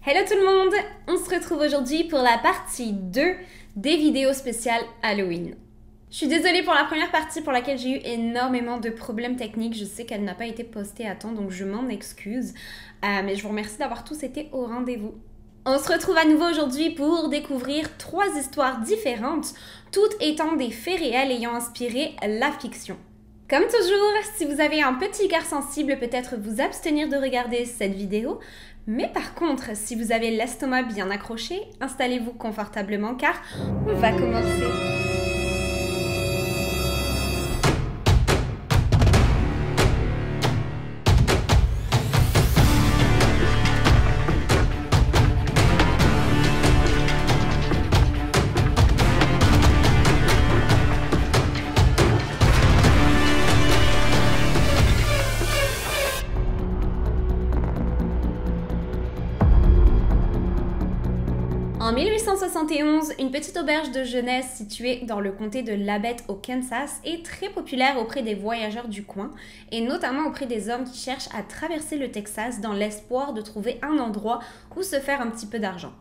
Hello tout le monde! On se retrouve aujourd'hui pour la partie 2 des vidéos spéciales Halloween. Je suis désolée pour la première partie pour laquelle j'ai eu énormément de problèmes techniques. Je sais qu'elle n'a pas été postée à temps, donc je m'en excuse. Mais je vous remercie d'avoir tous été au rendez-vous. On se retrouve à nouveau aujourd'hui pour découvrir 3 histoires différentes, toutes étant des faits réels ayant inspiré la fiction. Comme toujours, si vous avez un petit cœur sensible, peut-être vous abstenir de regarder cette vidéo. Mais par contre, si vous avez l'estomac bien accroché, installez-vous confortablement car on va commencer. En 1871, une petite auberge de jeunesse située dans le comté de Labette au Kansas est très populaire auprès des voyageurs du coin et notamment auprès des hommes qui cherchent à traverser le Texas dans l'espoir de trouver un endroit où se faire un petit peu d'argent.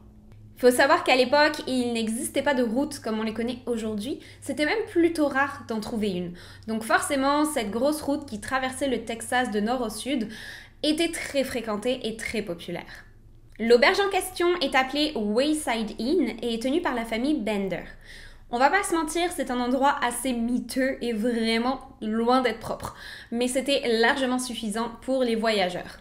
Il faut savoir qu'à l'époque, il n'existait pas de routes comme on les connaît aujourd'hui, c'était même plutôt rare d'en trouver une. Donc forcément, cette grosse route qui traversait le Texas de nord au sud était très fréquentée et très populaire. L'auberge en question est appelée Wayside Inn et est tenue par la famille Bender. On va pas se mentir, c'est un endroit assez miteux et vraiment loin d'être propre, mais c'était largement suffisant pour les voyageurs.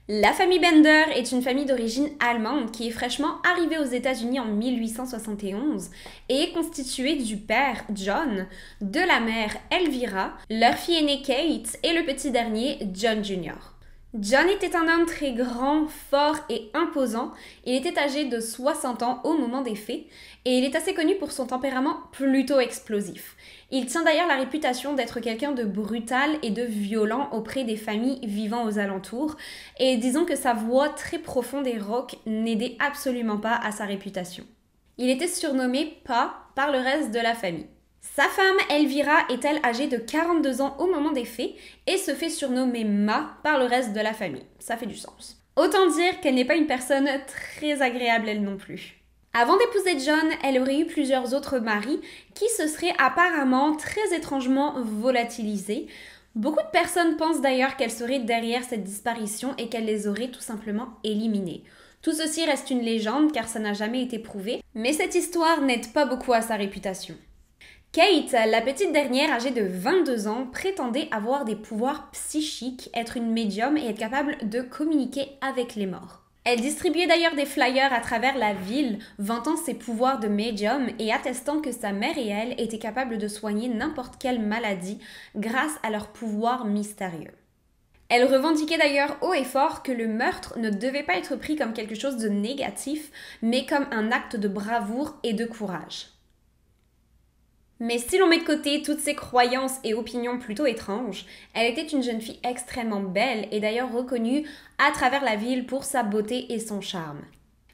La famille Bender est une famille d'origine allemande qui est fraîchement arrivée aux États-Unis en 1871 et est constituée du père John, de la mère Elvira, leur fille aînée Kate et le petit dernier John Jr. John était un homme très grand, fort et imposant. Il était âgé de 60 ans au moment des faits et il est assez connu pour son tempérament plutôt explosif. Il tient d'ailleurs la réputation d'être quelqu'un de brutal et de violent auprès des familles vivant aux alentours et disons que sa voix très profonde et rauque n'aidait absolument pas à sa réputation. Il était surnommé Pa par le reste de la famille. Sa femme, Elvira, est elle âgée de 42 ans au moment des faits et se fait surnommer Ma par le reste de la famille. Ça fait du sens. Autant dire qu'elle n'est pas une personne très agréable elle non plus. Avant d'épouser John, elle aurait eu plusieurs autres maris qui se seraient apparemment très étrangement volatilisés. Beaucoup de personnes pensent d'ailleurs qu'elle serait derrière cette disparition et qu'elle les aurait tout simplement éliminés. Tout ceci reste une légende car ça n'a jamais été prouvé, mais cette histoire n'aide pas beaucoup à sa réputation. Kate, la petite dernière âgée de 22 ans, prétendait avoir des pouvoirs psychiques, être une médium et être capable de communiquer avec les morts. Elle distribuait d'ailleurs des flyers à travers la ville, vantant ses pouvoirs de médium et attestant que sa mère et elle étaient capables de soigner n'importe quelle maladie grâce à leurs pouvoirs mystérieux. Elle revendiquait d'ailleurs haut et fort que le meurtre ne devait pas être pris comme quelque chose de négatif, mais comme un acte de bravoure et de courage. Mais si l'on met de côté toutes ces croyances et opinions plutôt étranges, elle était une jeune fille extrêmement belle et d'ailleurs reconnue à travers la ville pour sa beauté et son charme.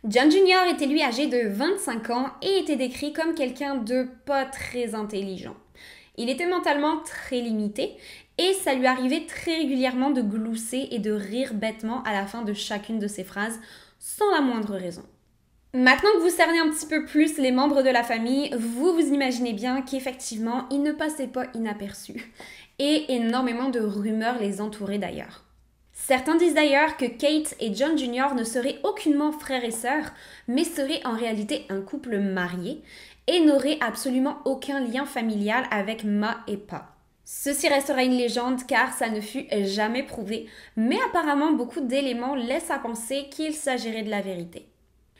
John Jr. était lui âgé de 25 ans et était décrit comme quelqu'un de pas très intelligent. Il était mentalement très limité et ça lui arrivait très régulièrement de glousser et de rire bêtement à la fin de chacune de ses phrases sans la moindre raison. Maintenant que vous cernez un petit peu plus les membres de la famille, vous imaginez bien qu'effectivement, ils ne passaient pas inaperçus. Et énormément de rumeurs les entouraient d'ailleurs. Certains disent d'ailleurs que Kate et John Jr. ne seraient aucunement frères et sœurs, mais seraient en réalité un couple marié et n'auraient absolument aucun lien familial avec Ma et Pa. Ceci restera une légende car ça ne fut jamais prouvé, mais apparemment beaucoup d'éléments laissent à penser qu'il s'agirait de la vérité.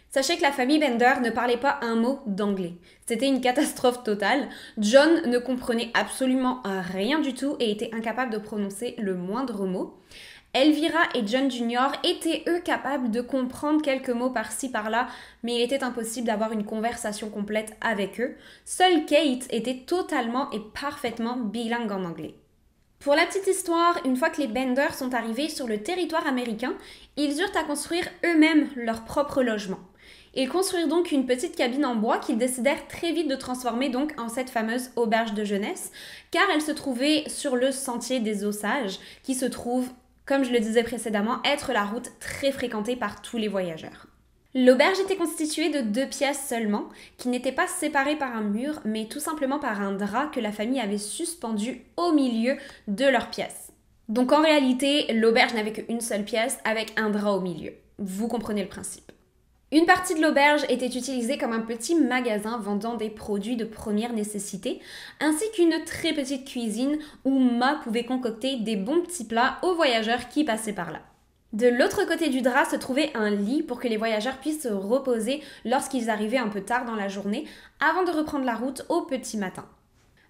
Sachez que la famille Bender ne parlait pas un mot d'anglais. C'était une catastrophe totale. John ne comprenait absolument rien du tout et était incapable de prononcer le moindre mot. Elvira et John Jr. étaient eux capables de comprendre quelques mots par-ci par-là, mais il était impossible d'avoir une conversation complète avec eux. Seule Kate était totalement et parfaitement bilingue en anglais. Pour la petite histoire, une fois que les Bender sont arrivés sur le territoire américain, ils eurent à construire eux-mêmes leur propre logement. Ils construirent donc une petite cabine en bois qu'ils décidèrent très vite de transformer donc en cette fameuse auberge de jeunesse, car elle se trouvait sur le sentier des Osages, qui se trouve, comme je le disais précédemment, être la route très fréquentée par tous les voyageurs. L'auberge était constituée de 2 pièces seulement, qui n'étaient pas séparées par un mur, mais tout simplement par un drap que la famille avait suspendu au milieu de leur pièce. Donc en réalité, l'auberge n'avait qu'une seule pièce avec un drap au milieu. Vous comprenez le principe. Une partie de l'auberge était utilisée comme un petit magasin vendant des produits de première nécessité, ainsi qu'une très petite cuisine où Ma pouvait concocter des bons petits plats aux voyageurs qui passaient par là. De l'autre côté du drap se trouvait un lit pour que les voyageurs puissent se reposer lorsqu'ils arrivaient un peu tard dans la journée, avant de reprendre la route au petit matin.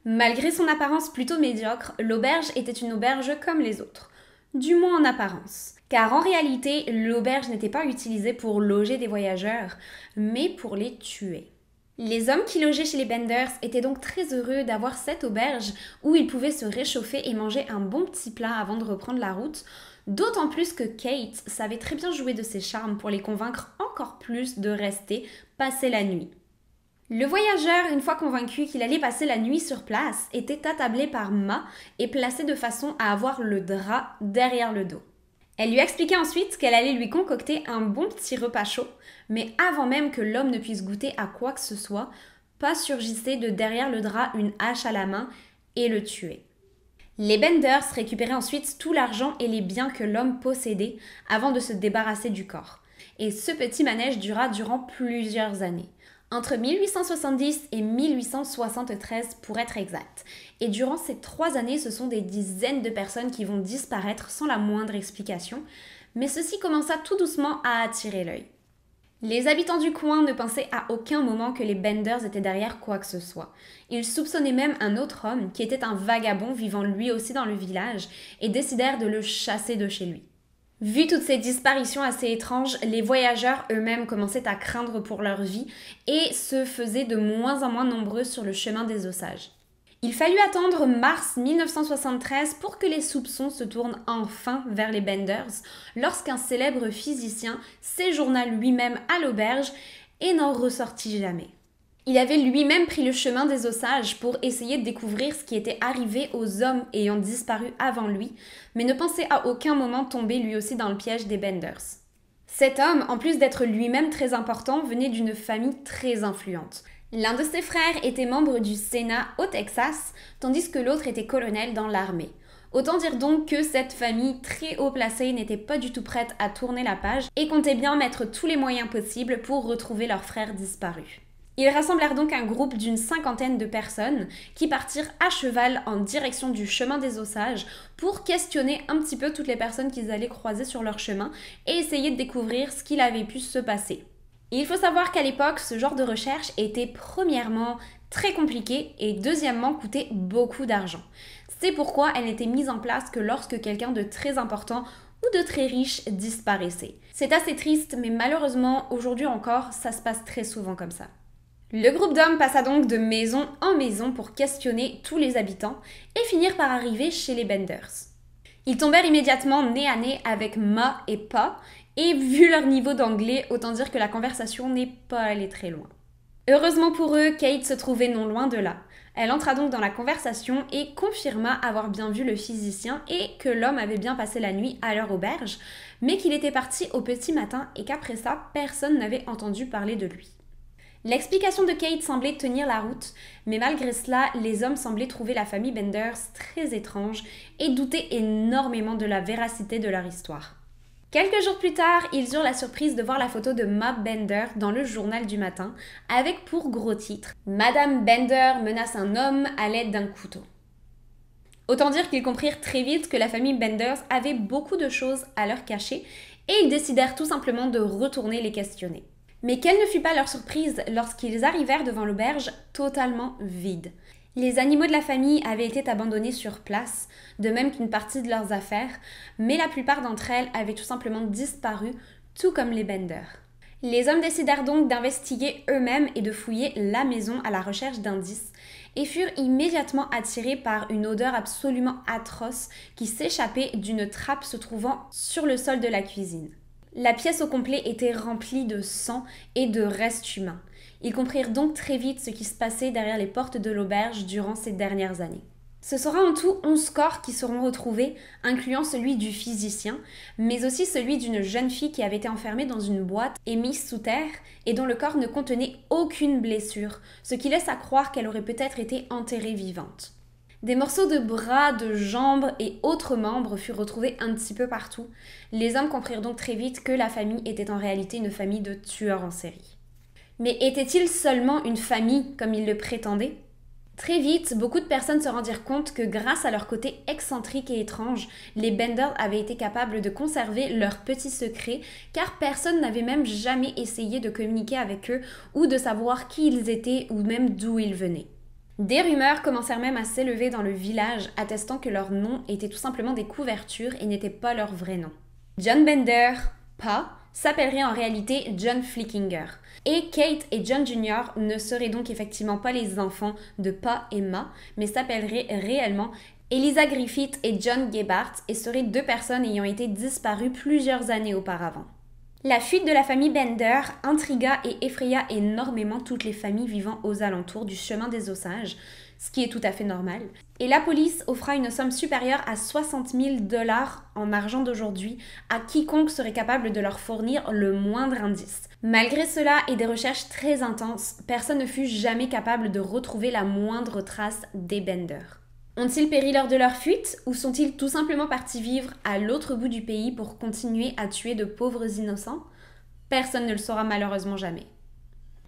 Malgré son apparence plutôt médiocre, l'auberge était une auberge comme les autres. Du moins en apparence. Car en réalité, l'auberge n'était pas utilisée pour loger des voyageurs, mais pour les tuer. Les hommes qui logeaient chez les Benders étaient donc très heureux d'avoir cette auberge où ils pouvaient se réchauffer et manger un bon petit plat avant de reprendre la route, d'autant plus que Kate savait très bien jouer de ses charmes pour les convaincre encore plus de rester passer la nuit. Le voyageur, une fois convaincu qu'il allait passer la nuit sur place, était attablé par Ma et placé de façon à avoir le drap derrière le dos. Elle lui expliquait ensuite qu'elle allait lui concocter un bon petit repas chaud, mais avant même que l'homme ne puisse goûter à quoi que ce soit, Pa surgissait de derrière le drap une hache à la main et le tuait. Les Benders récupéraient ensuite tout l'argent et les biens que l'homme possédait avant de se débarrasser du corps. Et ce petit manège dura durant plusieurs années. Entre 1870 et 1873 pour être exact. Et durant ces 3 années, ce sont des dizaines de personnes qui vont disparaître sans la moindre explication, mais ceci commença tout doucement à attirer l'œil. Les habitants du coin ne pensaient à aucun moment que les Benders étaient derrière quoi que ce soit. Ils soupçonnaient même un autre homme qui était un vagabond vivant lui aussi dans le village et décidèrent de le chasser de chez lui. Vu toutes ces disparitions assez étranges, les voyageurs eux-mêmes commençaient à craindre pour leur vie et se faisaient de moins en moins nombreux sur le chemin des Osages. Il fallut attendre mars 1973 pour que les soupçons se tournent enfin vers les Benders lorsqu'un célèbre physicien séjourna lui-même à l'auberge et n'en ressortit jamais. Il avait lui-même pris le chemin des Osages pour essayer de découvrir ce qui était arrivé aux hommes ayant disparu avant lui, mais ne pensait à aucun moment tomber lui aussi dans le piège des Benders. Cet homme, en plus d'être lui-même très important, venait d'une famille très influente. L'un de ses frères était membre du Sénat au Texas, tandis que l'autre était colonel dans l'armée. Autant dire donc que cette famille très haut placée n'était pas du tout prête à tourner la page et comptait bien mettre tous les moyens possibles pour retrouver leur frère disparu. Ils rassemblèrent donc un groupe d'une 50aine de personnes qui partirent à cheval en direction du chemin des Osages pour questionner un petit peu toutes les personnes qu'ils allaient croiser sur leur chemin et essayer de découvrir ce qu'il avait pu se passer. Et il faut savoir qu'à l'époque, ce genre de recherche était premièrement très compliqué et deuxièmement coûtait beaucoup d'argent. C'est pourquoi elle n'était mise en place que lorsque quelqu'un de très important ou de très riche disparaissait. C'est assez triste, mais malheureusement, aujourd'hui encore, ça se passe très souvent comme ça. Le groupe d'hommes passa donc de maison en maison pour questionner tous les habitants et finirent par arriver chez les Benders. Ils tombèrent immédiatement nez à nez avec Ma et Pa, et vu leur niveau d'anglais, autant dire que la conversation n'est pas allée très loin. Heureusement pour eux, Kate se trouvait non loin de là. Elle entra donc dans la conversation et confirma avoir bien vu le physicien et que l'homme avait bien passé la nuit à leur auberge, mais qu'il était parti au petit matin et qu'après ça, personne n'avait entendu parler de lui. L'explication de Kate semblait tenir la route, mais malgré cela, les hommes semblaient trouver la famille Benders très étrange et douter énormément de la véracité de leur histoire. Quelques jours plus tard, ils eurent la surprise de voir la photo de Ma Bender dans le journal du matin, avec pour gros titre « Madame Bender menace un homme à l'aide d'un couteau ». Autant dire qu'ils comprirent très vite que la famille Benders avait beaucoup de choses à leur cacher et ils décidèrent tout simplement de retourner les questionner. Mais quelle ne fut pas leur surprise lorsqu'ils arrivèrent devant l'auberge totalement vide. Les animaux de la famille avaient été abandonnés sur place, de même qu'une partie de leurs affaires, mais la plupart d'entre elles avaient tout simplement disparu, tout comme les Benders. Les hommes décidèrent donc d'investiguer eux-mêmes et de fouiller la maison à la recherche d'indices, et furent immédiatement attirés par une odeur absolument atroce qui s'échappait d'une trappe se trouvant sur le sol de la cuisine. La pièce au complet était remplie de sang et de restes humains. Ils comprirent donc très vite ce qui se passait derrière les portes de l'auberge durant ces dernières années. Ce sera en tout 11 corps qui seront retrouvés, incluant celui du physicien, mais aussi celui d'une jeune fille qui avait été enfermée dans une boîte et mise sous terre et dont le corps ne contenait aucune blessure, ce qui laisse à croire qu'elle aurait peut-être été enterrée vivante. Des morceaux de bras, de jambes et autres membres furent retrouvés un petit peu partout. Les hommes comprirent donc très vite que la famille était en réalité une famille de tueurs en série. Mais était-il seulement une famille comme ils le prétendaient ? Très vite, beaucoup de personnes se rendirent compte que grâce à leur côté excentrique et étrange, les Bender avaient été capables de conserver leurs petits secrets car personne n'avait même jamais essayé de communiquer avec eux ou de savoir qui ils étaient ou même d'où ils venaient. Des rumeurs commencèrent même à s'élever dans le village attestant que leurs noms étaient tout simplement des couvertures et n'étaient pas leur vrai nom. John Bender, Pa, s'appellerait en réalité John Flickinger. Et Kate et John Jr. ne seraient donc effectivement pas les enfants de Pa et Ma, mais s'appelleraient réellement Eliza Griffith et John Gebhardt et seraient deux personnes ayant été disparues plusieurs années auparavant. La fuite de la famille Bender intrigua et effraya énormément toutes les familles vivant aux alentours du chemin des Osages, ce qui est tout à fait normal. Et la police offra une somme supérieure à 60 000 $ en argent d'aujourd'hui à quiconque serait capable de leur fournir le moindre indice. Malgré cela et des recherches très intenses, personne ne fut jamais capable de retrouver la moindre trace des Bender. Ont-ils péri lors de leur fuite ou sont-ils tout simplement partis vivre à l'autre bout du pays pour continuer à tuer de pauvres innocents ? Personne ne le saura malheureusement jamais.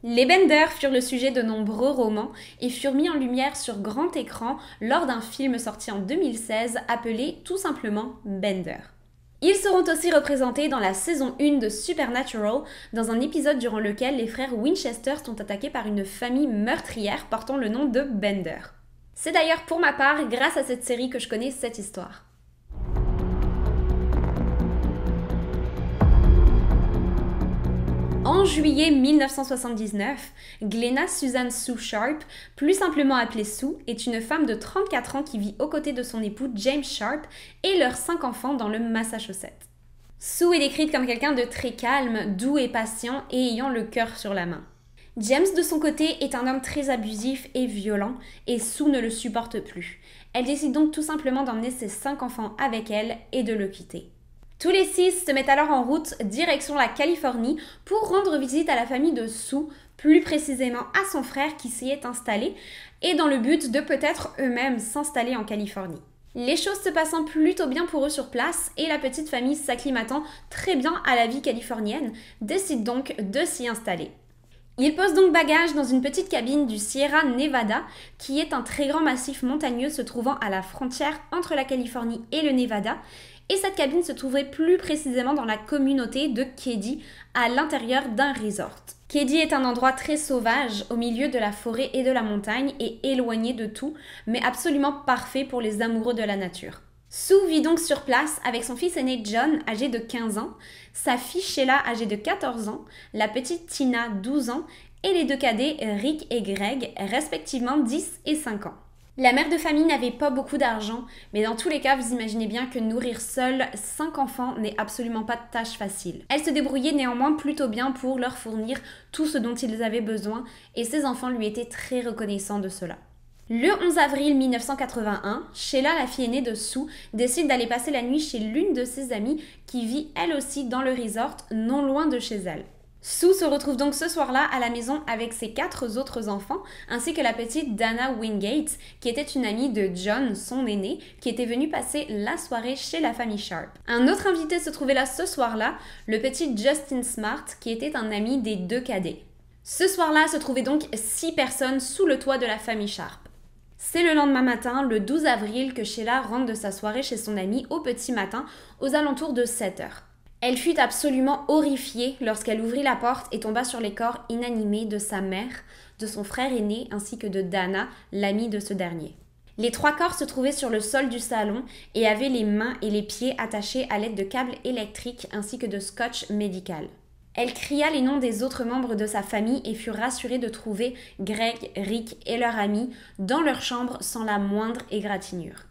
Les Bender furent le sujet de nombreux romans et furent mis en lumière sur grand écran lors d'un film sorti en 2016 appelé tout simplement Bender. Ils seront aussi représentés dans la saison 1 de Supernatural, dans un épisode durant lequel les frères Winchester sont attaqués par une famille meurtrière portant le nom de Bender. C'est d'ailleurs pour ma part grâce à cette série que je connais cette histoire. En juillet 1979, Glenna Susan Sue Sharp, plus simplement appelée Sue, est une femme de 34 ans qui vit aux côtés de son époux James Sharp et leurs 5 enfants dans le Massachusetts. Sue est décrite comme quelqu'un de très calme, doux et patient et ayant le cœur sur la main. James, de son côté, est un homme très abusif et violent, et Sue ne le supporte plus. Elle décide donc tout simplement d'emmener ses 5 enfants avec elle et de le quitter. Tous les 6 se mettent alors en route direction la Californie pour rendre visite à la famille de Sue, plus précisément à son frère qui s'y est installé, et dans le but de peut-être eux-mêmes s'installer en Californie. Les choses se passant plutôt bien pour eux sur place et la petite famille s'acclimatant très bien à la vie californienne, décide donc de s'y installer. Ils posent donc bagages dans une petite cabine du Sierra Nevada, qui est un très grand massif montagneux se trouvant à la frontière entre la Californie et le Nevada, et cette cabine se trouverait plus précisément dans la communauté de Keddie, à l'intérieur d'un resort. Keddie est un endroit très sauvage, au milieu de la forêt et de la montagne, et éloigné de tout, mais absolument parfait pour les amoureux de la nature. Sue vit donc sur place avec son fils aîné John, âgé de 15 ans, sa fille Sheila, âgée de 14 ans, la petite Tina, 12 ans, et les 2 cadets Rick et Greg, respectivement 10 et 5 ans. La mère de famille n'avait pas beaucoup d'argent, mais dans tous les cas, vous imaginez bien que nourrir seule 5 enfants n'est absolument pas de tâche facile. Elle se débrouillait néanmoins plutôt bien pour leur fournir tout ce dont ils avaient besoin, et ses enfants lui étaient très reconnaissants de cela. Le 11 avril 1981, Sheila, la fille aînée de Sue, décide d'aller passer la nuit chez l'une de ses amies qui vit elle aussi dans le resort, non loin de chez elle. Sue se retrouve donc ce soir-là à la maison avec ses 4 autres enfants, ainsi que la petite Dana Wingate, qui était une amie de John, son aîné, qui était venue passer la soirée chez la famille Sharp. Un autre invité se trouvait là ce soir-là, le petit Justin Smart, qui était un ami des 2 cadets. Ce soir-là se trouvaient donc 6 personnes sous le toit de la famille Sharp. C'est le lendemain matin, le 12 avril, que Sheila rentre de sa soirée chez son amie au petit matin, aux alentours de 7 heures. Elle fut absolument horrifiée lorsqu'elle ouvrit la porte et tomba sur les corps inanimés de sa mère, de son frère aîné ainsi que de Dana, l'amie de ce dernier. Les 3 corps se trouvaient sur le sol du salon et avaient les mains et les pieds attachés à l'aide de câbles électriques ainsi que de scotch médical. Elle cria les noms des autres membres de sa famille et fut rassurée de trouver Greg, Rick et leur ami dans leur chambre sans la moindre égratignure.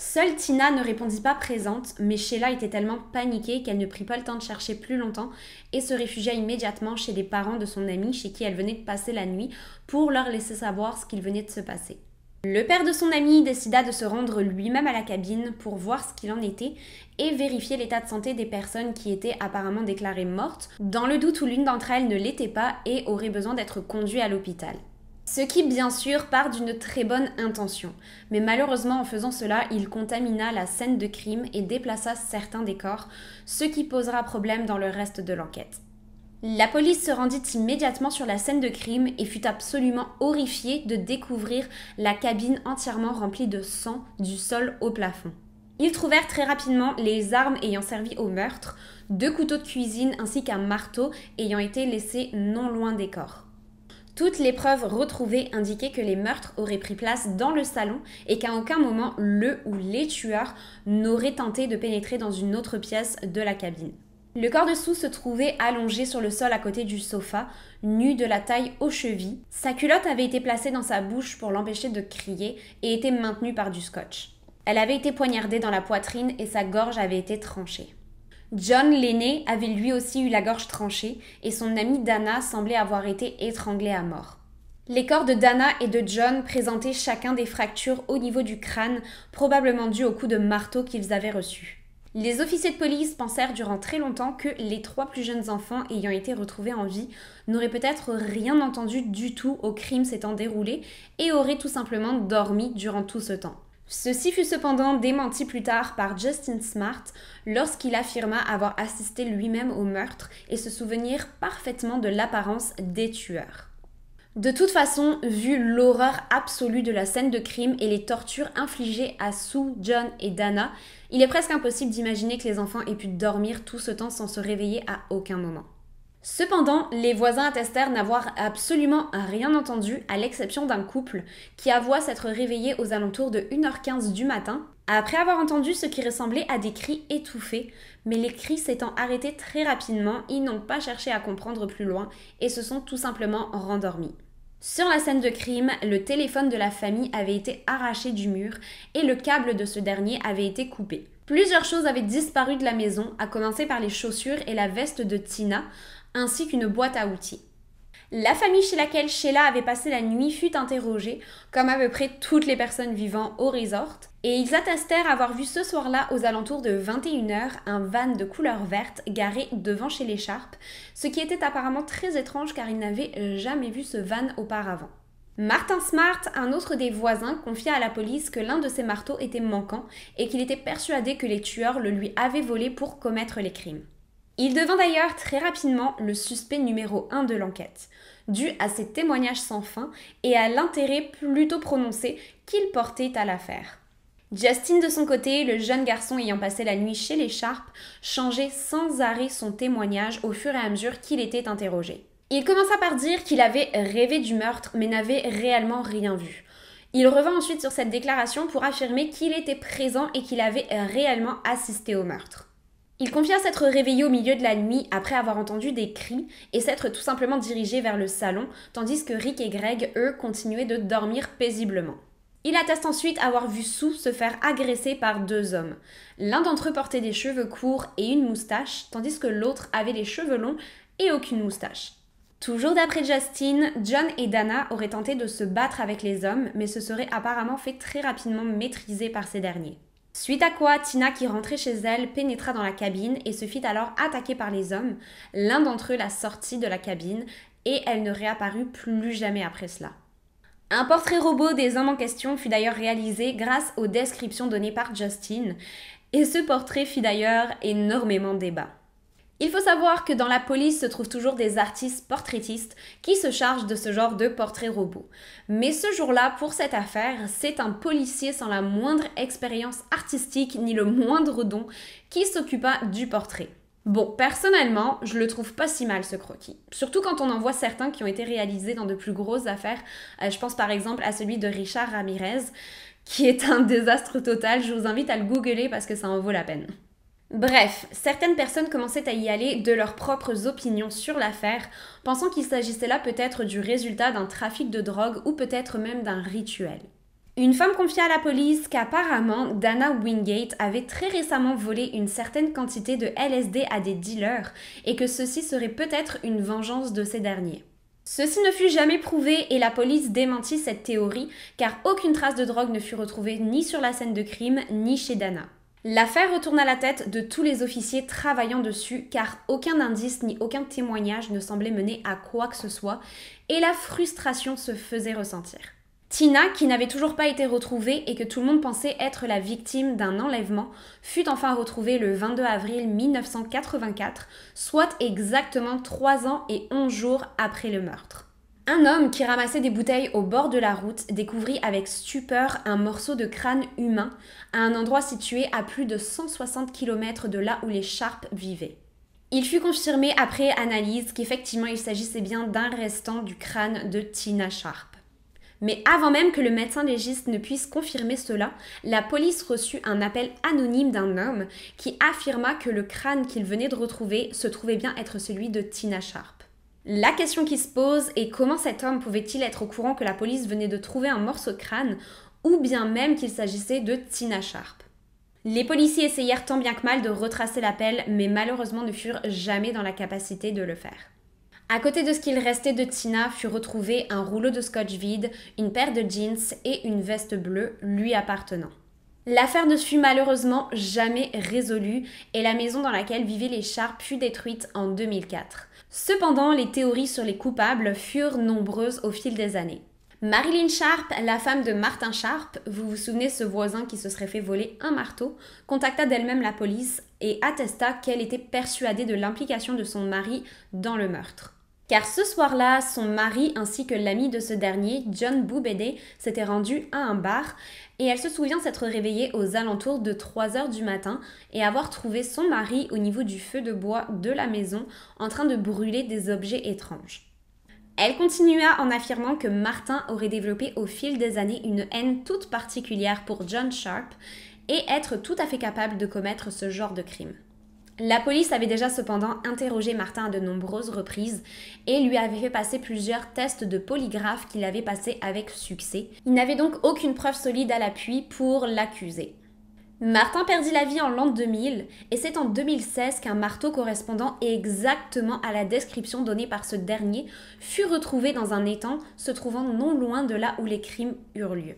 Seule Tina ne répondit pas présente, mais Sheila était tellement paniquée qu'elle ne prit pas le temps de chercher plus longtemps et se réfugia immédiatement chez les parents de son amie chez qui elle venait de passer la nuit pour leur laisser savoir ce qu'il venait de se passer. Le père de son ami décida de se rendre lui-même à la cabine pour voir ce qu'il en était et vérifier l'état de santé des personnes qui étaient apparemment déclarées mortes, dans le doute où l'une d'entre elles ne l'était pas et aurait besoin d'être conduite à l'hôpital. Ce qui, bien sûr, part d'une très bonne intention. Mais malheureusement, en faisant cela, il contamina la scène de crime et déplaça certains des corps, ce qui posera problème dans le reste de l'enquête. La police se rendit immédiatement sur la scène de crime et fut absolument horrifiée de découvrir la cabine entièrement remplie de sang du sol au plafond. Ils trouvèrent très rapidement les armes ayant servi au meurtre, 2 couteaux de cuisine ainsi qu'un marteau ayant été laissés non loin des corps. Toutes les preuves retrouvées indiquaient que les meurtres auraient pris place dans le salon et qu'à aucun moment le ou les tueurs n'auraient tenté de pénétrer dans une autre pièce de la cabine. Le corps dessous se trouvait allongé sur le sol à côté du sofa, nu de la taille aux chevilles. Sa culotte avait été placée dans sa bouche pour l'empêcher de crier et était maintenue par du scotch. Elle avait été poignardée dans la poitrine et sa gorge avait été tranchée. John, l'aîné, avait lui aussi eu la gorge tranchée et son amie Dana semblait avoir été étranglée à mort. Les corps de Dana et de John présentaient chacun des fractures au niveau du crâne, probablement dues aux coups de marteau qu'ils avaient reçus. Les officiers de police pensèrent durant très longtemps que les 3 plus jeunes enfants ayant été retrouvés en vie n'auraient peut-être rien entendu du tout au crime s'étant déroulé et auraient tout simplement dormi durant tout ce temps. Ceci fut cependant démenti plus tard par Justin Smart lorsqu'il affirma avoir assisté lui-même au meurtre et se souvenir parfaitement de l'apparence des tueurs. De toute façon, vu l'horreur absolue de la scène de crime et les tortures infligées à Sue, John et Dana, il est presque impossible d'imaginer que les enfants aient pu dormir tout ce temps sans se réveiller à aucun moment. Cependant, les voisins attestèrent n'avoir absolument rien entendu, à l'exception d'un couple qui avoua s'être réveillé aux alentours de 1h15 du matin, après avoir entendu ce qui ressemblait à des cris étouffés, mais les cris s'étant arrêtés très rapidement, ils n'ont pas cherché à comprendre plus loin et se sont tout simplement rendormis. Sur la scène de crime, le téléphone de la famille avait été arraché du mur et le câble de ce dernier avait été coupé. Plusieurs choses avaient disparu de la maison, à commencer par les chaussures et la veste de Tina, ainsi qu'une boîte à outils. La famille chez laquelle Sheila avait passé la nuit fut interrogée, comme à peu près toutes les personnes vivant au resort, et ils attestèrent avoir vu ce soir-là, aux alentours de 21h, un van de couleur verte garé devant chez les Sharp, ce qui était apparemment très étrange car ils n'avaient jamais vu ce van auparavant. Martin Smart, un autre des voisins, confia à la police que l'un de ses marteaux était manquant et qu'il était persuadé que les tueurs le lui avaient volé pour commettre les crimes. Il devint d'ailleurs très rapidement le suspect numéro 1 de l'enquête, dû à ses témoignages sans fin et à l'intérêt plutôt prononcé qu'il portait à l'affaire. Justin, de son côté, le jeune garçon ayant passé la nuit chez les Sharp, changeait sans arrêt son témoignage au fur et à mesure qu'il était interrogé. Il commença par dire qu'il avait rêvé du meurtre mais n'avait réellement rien vu. Il revint ensuite sur cette déclaration pour affirmer qu'il était présent et qu'il avait réellement assisté au meurtre. Il confia s'être réveillé au milieu de la nuit après avoir entendu des cris et s'être tout simplement dirigé vers le salon, tandis que Rick et Greg, eux, continuaient de dormir paisiblement. Il atteste ensuite avoir vu Sue se faire agresser par 2 hommes. L'un d'entre eux portait des cheveux courts et une moustache, tandis que l'autre avait les cheveux longs et aucune moustache. Toujours d'après Justin, John et Dana auraient tenté de se battre avec les hommes, mais se seraient apparemment fait très rapidement maîtriser par ces derniers. Suite à quoi, Tina, qui rentrait chez elle, pénétra dans la cabine et se fit alors attaquer par les hommes. L'un d'entre eux la sortit de la cabine et elle ne réapparut plus jamais après cela. Un portrait robot des hommes en question fut d'ailleurs réalisé grâce aux descriptions données par Justin et ce portrait fit d'ailleurs énormément débat. Il faut savoir que dans la police se trouvent toujours des artistes portraitistes qui se chargent de ce genre de portrait robot. Mais ce jour-là, pour cette affaire, c'est un policier sans la moindre expérience artistique ni le moindre don qui s'occupa du portrait. Bon, personnellement, je le trouve pas si mal ce croquis. Surtout quand on en voit certains qui ont été réalisés dans de plus grosses affaires. Je pense par exemple à celui de Richard Ramirez, qui est un désastre total. Je vous invite à le googler parce que ça en vaut la peine. Bref, certaines personnes commençaient à y aller de leurs propres opinions sur l'affaire, pensant qu'il s'agissait là peut-être du résultat d'un trafic de drogue ou peut-être même d'un rituel. Une femme confia à la police qu'apparemment Dana Wingate avait très récemment volé une certaine quantité de LSD à des dealers et que ceci serait peut-être une vengeance de ces derniers. Ceci ne fut jamais prouvé et la police démentit cette théorie car aucune trace de drogue ne fut retrouvée ni sur la scène de crime ni chez Dana. L'affaire retourna la tête de tous les officiers travaillant dessus car aucun indice ni aucun témoignage ne semblait mener à quoi que ce soit et la frustration se faisait ressentir. Tina, qui n'avait toujours pas été retrouvée et que tout le monde pensait être la victime d'un enlèvement, fut enfin retrouvée le 22 avril 1984, soit exactement 3 ans et 11 jours après le meurtre. Un homme qui ramassait des bouteilles au bord de la route découvrit avec stupeur un morceau de crâne humain à un endroit situé à plus de 160 km de là où les Sharp vivaient. Il fut confirmé après analyse qu'effectivement il s'agissait bien d'un restant du crâne de Tina Sharp. Mais avant même que le médecin légiste ne puisse confirmer cela, la police reçut un appel anonyme d'un homme qui affirma que le crâne qu'il venait de retrouver se trouvait bien être celui de Tina Sharp. La question qui se pose est comment cet homme pouvait-il être au courant que la police venait de trouver un morceau de crâne ou bien même qu'il s'agissait de Tina Sharp. Les policiers essayèrent tant bien que mal de retracer l'appel, mais malheureusement ne furent jamais dans la capacité de le faire. À côté de ce qu'il restait de Tina fut retrouvé un rouleau de scotch vide, une paire de jeans et une veste bleue lui appartenant. L'affaire ne fut malheureusement jamais résolue et la maison dans laquelle vivaient les Sharp fut détruite en 2004. Cependant, les théories sur les coupables furent nombreuses au fil des années. Marilyn Sharp, la femme de Martin Sharp, vous vous souvenez ce voisin qui se serait fait voler un marteau, contacta d'elle-même la police et attesta qu'elle était persuadée de l'implication de son mari dans le meurtre. Car ce soir-là, son mari ainsi que l'ami de ce dernier, John Boubede, s'étaient rendus à un bar et elle se souvient s'être réveillée aux alentours de 3 heures du matin et avoir trouvé son mari au niveau du feu de bois de la maison en train de brûler des objets étranges. Elle continua en affirmant que Martin aurait développé au fil des années une haine toute particulière pour John Sharp et être tout à fait capable de commettre ce genre de crime. La police avait déjà cependant interrogé Martin à de nombreuses reprises et lui avait fait passer plusieurs tests de polygraphe qu'il avait passés avec succès. Il n'avait donc aucune preuve solide à l'appui pour l'accuser. Martin perdit la vie en l'an 2000 et c'est en 2016 qu'un marteau correspondant exactement à la description donnée par ce dernier fut retrouvé dans un étang se trouvant non loin de là où les crimes eurent lieu.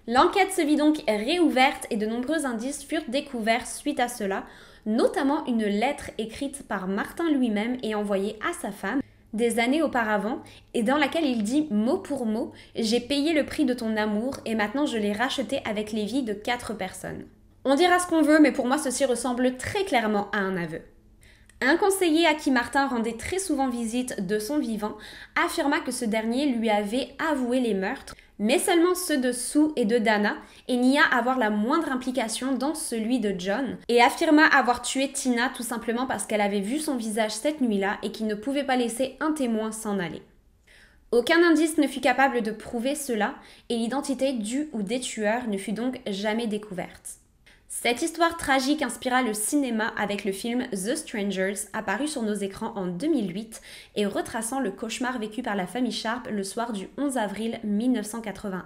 L'enquête se vit donc réouverte et de nombreux indices furent découverts suite à cela, notamment une lettre écrite par Martin lui-même et envoyée à sa femme des années auparavant et dans laquelle il dit mot pour mot « J'ai payé le prix de ton amour et maintenant je l'ai racheté avec les vies de 4 personnes. » On dira ce qu'on veut, mais pour moi ceci ressemble très clairement à un aveu. Un conseiller à qui Martin rendait très souvent visite de son vivant affirma que ce dernier lui avait avoué les meurtres, mais seulement ceux de Sue et de Dana, et nia avoir la moindre implication dans celui de John, et affirma avoir tué Tina tout simplement parce qu'elle avait vu son visage cette nuit-là et qu'il ne pouvait pas laisser un témoin s'en aller. Aucun indice ne fut capable de prouver cela, et l'identité du ou des tueurs ne fut donc jamais découverte. Cette histoire tragique inspira le cinéma avec le film The Strangers, apparu sur nos écrans en 2008 et retraçant le cauchemar vécu par la famille Sharp le soir du 11 avril 1981.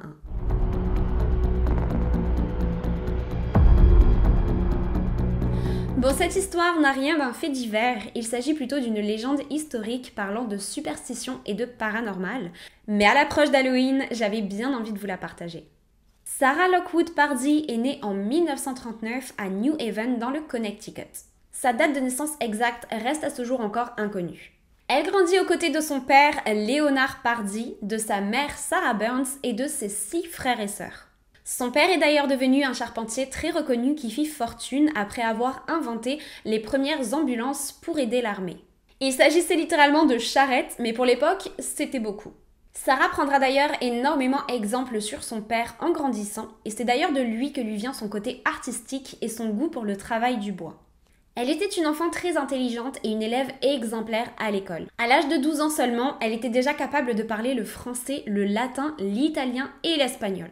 Bon, cette histoire n'a rien d'un fait divers, il s'agit plutôt d'une légende historique parlant de superstition et de paranormal, mais à l'approche d'Halloween, j'avais bien envie de vous la partager. Sarah Lockwood Pardee est née en 1939 à New Haven dans le Connecticut. Sa date de naissance exacte reste à ce jour encore inconnue. Elle grandit aux côtés de son père Leonard Pardee, de sa mère Sarah Burns et de ses 6 frères et sœurs. Son père est d'ailleurs devenu un charpentier très reconnu qui fit fortune après avoir inventé les premières ambulances pour aider l'armée. Il s'agissait littéralement de charrettes, mais pour l'époque, c'était beaucoup. Sarah prendra d'ailleurs énormément exemple sur son père en grandissant, et c'est d'ailleurs de lui que lui vient son côté artistique et son goût pour le travail du bois. Elle était une enfant très intelligente et une élève exemplaire à l'école. À l'âge de 12 ans seulement, elle était déjà capable de parler le français, le latin, l'italien et l'espagnol.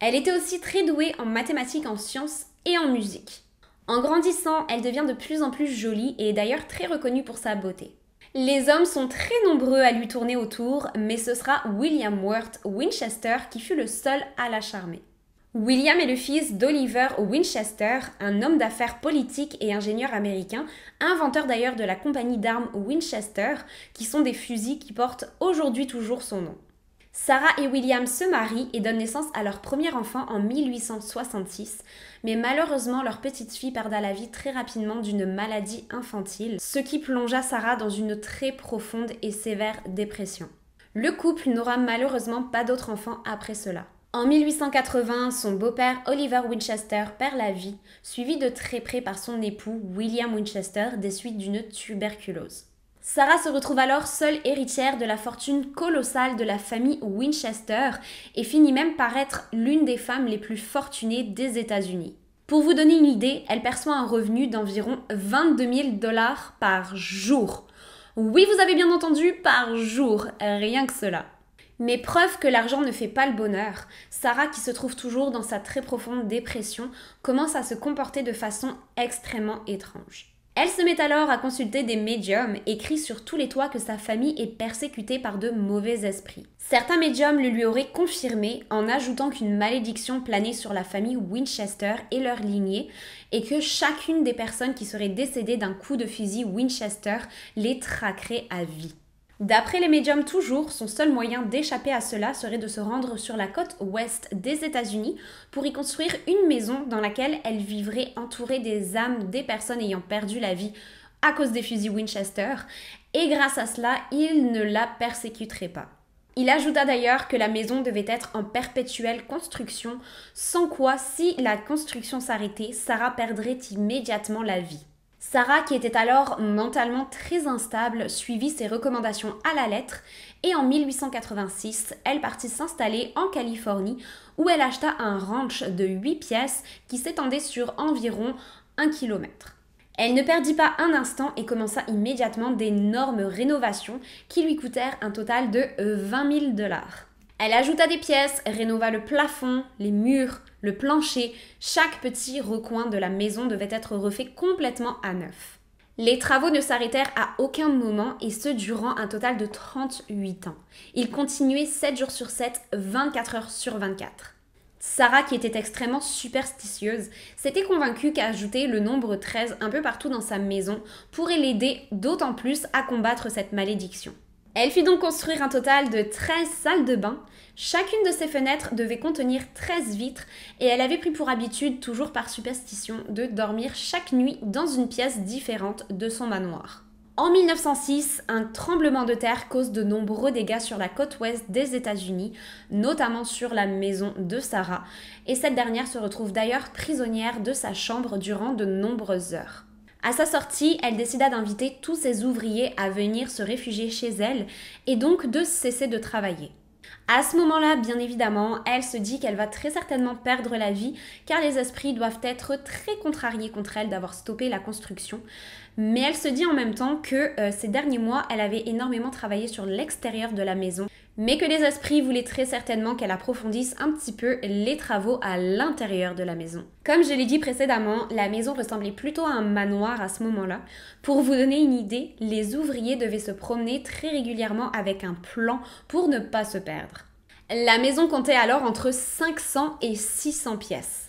Elle était aussi très douée en mathématiques, en sciences et en musique. En grandissant, elle devient de plus en plus jolie et est d'ailleurs très reconnue pour sa beauté. Les hommes sont très nombreux à lui tourner autour, mais ce sera William Worth Winchester qui fut le seul à la charmer. William est le fils d'Oliver Winchester, un homme d'affaires politique et ingénieur américain, inventeur d'ailleurs de la compagnie d'armes Winchester, qui sont des fusils qui portent aujourd'hui toujours son nom. Sarah et William se marient et donnent naissance à leur premier enfant en 1866, mais malheureusement leur petite fille perdra la vie très rapidement d'une maladie infantile, ce qui plongea Sarah dans une très profonde et sévère dépression. Le couple n'aura malheureusement pas d'autres enfants après cela. En 1880, son beau-père Oliver Winchester perd la vie, suivi de très près par son époux William Winchester des suites d'une tuberculose. Sarah se retrouve alors seule héritière de la fortune colossale de la famille Winchester et finit même par être l'une des femmes les plus fortunées des États-Unis. Pour vous donner une idée, elle perçoit un revenu d'environ 22 000 $ par jour. Oui, vous avez bien entendu, par jour, rien que cela. Mais preuve que l'argent ne fait pas le bonheur, Sarah, qui se trouve toujours dans sa très profonde dépression, commence à se comporter de façon extrêmement étrange. Elle se met alors à consulter des médiums et crie sur tous les toits que sa famille est persécutée par de mauvais esprits. Certains médiums le lui auraient confirmé en ajoutant qu'une malédiction planait sur la famille Winchester et leur lignée et que chacune des personnes qui seraient décédées d'un coup de fusil Winchester les traquerait à vie. D'après les médiums toujours, son seul moyen d'échapper à cela serait de se rendre sur la côte ouest des États-Unis pour y construire une maison dans laquelle elle vivrait entourée des âmes des personnes ayant perdu la vie à cause des fusils Winchester, et grâce à cela, il ne la persécuterait pas. Il ajouta d'ailleurs que la maison devait être en perpétuelle construction, sans quoi, si la construction s'arrêtait, Sarah perdrait immédiatement la vie. Sarah, qui était alors mentalement très instable, suivit ses recommandations à la lettre et en 1886, elle partit s'installer en Californie où elle acheta un ranch de 8 pièces qui s'étendait sur environ 1 km. Elle ne perdit pas un instant et commença immédiatement d'énormes rénovations qui lui coûtèrent un total de 20 000 $. Elle ajouta des pièces, rénova le plafond, les murs, le plancher, chaque petit recoin de la maison devait être refait complètement à neuf. Les travaux ne s'arrêtèrent à aucun moment et ce durant un total de 38 ans. Ils continuaient 7 jours sur 7, 24 heures sur 24. Sarah, qui était extrêmement superstitieuse, s'était convaincue qu'ajouter le nombre 13 un peu partout dans sa maison pourrait l'aider d'autant plus à combattre cette malédiction. Elle fit donc construire un total de 13 salles de bain. Chacune de ces fenêtres devait contenir 13 vitres et elle avait pris pour habitude, toujours par superstition, de dormir chaque nuit dans une pièce différente de son manoir. En 1906, un tremblement de terre cause de nombreux dégâts sur la côte ouest des États-Unis, notamment sur la maison de Sarah, et cette dernière se retrouve d'ailleurs prisonnière de sa chambre durant de nombreuses heures. À sa sortie, elle décida d'inviter tous ses ouvriers à venir se réfugier chez elle et donc de cesser de travailler. À ce moment-là, bien évidemment, elle se dit qu'elle va très certainement perdre la vie car les esprits doivent être très contrariés contre elle d'avoir stoppé la construction. Mais elle se dit en même temps que ces derniers mois, elle avait énormément travaillé sur l'extérieur de la maison, mais que les esprits voulaient très certainement qu'elle approfondisse un petit peu les travaux à l'intérieur de la maison. Comme je l'ai dit précédemment, la maison ressemblait plutôt à un manoir à ce moment-là. Pour vous donner une idée, les ouvriers devaient se promener très régulièrement avec un plan pour ne pas se perdre. La maison comptait alors entre 500 et 600 pièces.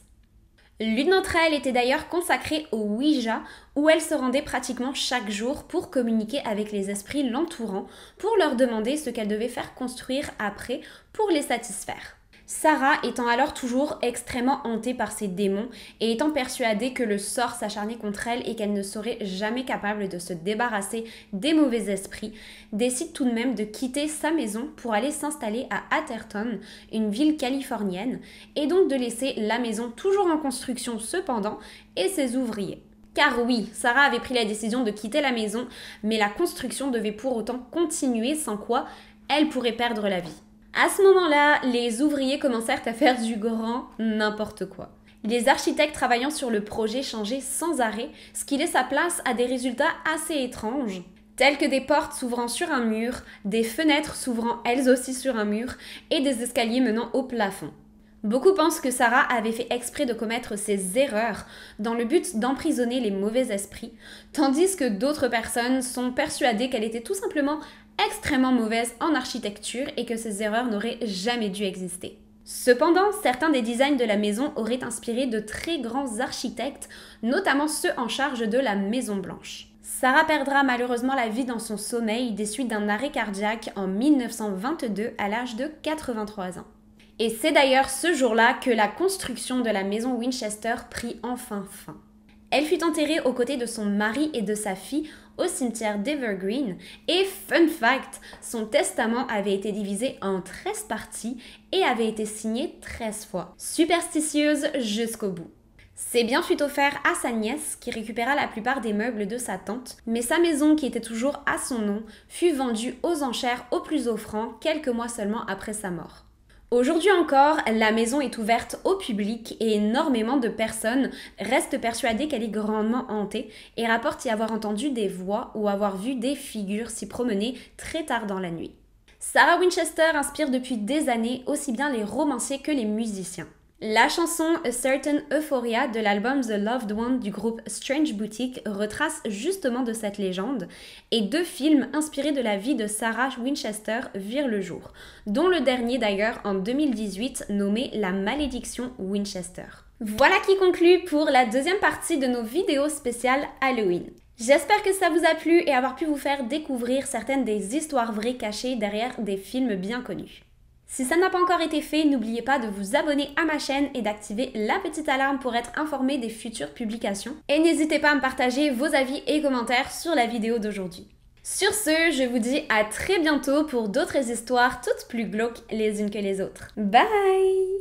L'une d'entre elles était d'ailleurs consacrée au Ouija, où elle se rendait pratiquement chaque jour pour communiquer avec les esprits l'entourant, pour leur demander ce qu'elle devait faire construire après pour les satisfaire. Sarah étant alors toujours extrêmement hantée par ces démons et étant persuadée que le sort s'acharnait contre elle et qu'elle ne serait jamais capable de se débarrasser des mauvais esprits, décide tout de même de quitter sa maison pour aller s'installer à Atherton, une ville californienne, et donc de laisser la maison toujours en construction cependant et ses ouvriers. Car oui, Sarah avait pris la décision de quitter la maison, mais la construction devait pour autant continuer sans quoi elle pourrait perdre la vie. À ce moment-là, les ouvriers commencèrent à faire du grand n'importe quoi. Les architectes travaillant sur le projet changeaient sans arrêt, ce qui laissa place à des résultats assez étranges, tels que des portes s'ouvrant sur un mur, des fenêtres s'ouvrant elles aussi sur un mur et des escaliers menant au plafond. Beaucoup pensent que Sarah avait fait exprès de commettre ces erreurs dans le but d'emprisonner les mauvais esprits, tandis que d'autres personnes sont persuadées qu'elle était tout simplement extrêmement mauvaise en architecture et que ces erreurs n'auraient jamais dû exister. Cependant, certains des designs de la maison auraient inspiré de très grands architectes, notamment ceux en charge de la Maison Blanche. Sarah perdra malheureusement la vie dans son sommeil des suites d'un arrêt cardiaque en 1922 à l'âge de 83 ans. Et c'est d'ailleurs ce jour-là que la construction de la maison Winchester prit enfin fin. Elle fut enterrée aux côtés de son mari et de sa fille au cimetière d'Evergreen et, fun fact, son testament avait été divisé en 13 parties et avait été signé 13 fois. Superstitieuse jusqu'au bout. Ses biens furent offerts à sa nièce qui récupéra la plupart des meubles de sa tante, mais sa maison qui était toujours à son nom fut vendue aux enchères au plus offrant quelques mois seulement après sa mort. Aujourd'hui encore, la maison est ouverte au public et énormément de personnes restent persuadées qu'elle est grandement hantée et rapportent y avoir entendu des voix ou avoir vu des figures s'y promener très tard dans la nuit. Sarah Winchester inspire depuis des années aussi bien les romanciers que les musiciens. La chanson A Certain Euphoria de l'album The Loved One du groupe Strange Boutique retrace justement de cette légende et 2 films inspirés de la vie de Sarah Winchester virent le jour, dont le dernier d'ailleurs en 2018 nommé La Malédiction Winchester. Voilà qui conclut pour la deuxième partie de nos vidéos spéciales Halloween. J'espère que ça vous a plu et avoir pu vous faire découvrir certaines des histoires vraies cachées derrière des films bien connus. Si ça n'a pas encore été fait, n'oubliez pas de vous abonner à ma chaîne et d'activer la petite alarme pour être informé des futures publications. Et n'hésitez pas à me partager vos avis et commentaires sur la vidéo d'aujourd'hui. Sur ce, je vous dis à très bientôt pour d'autres histoires toutes plus glauques les unes que les autres. Bye!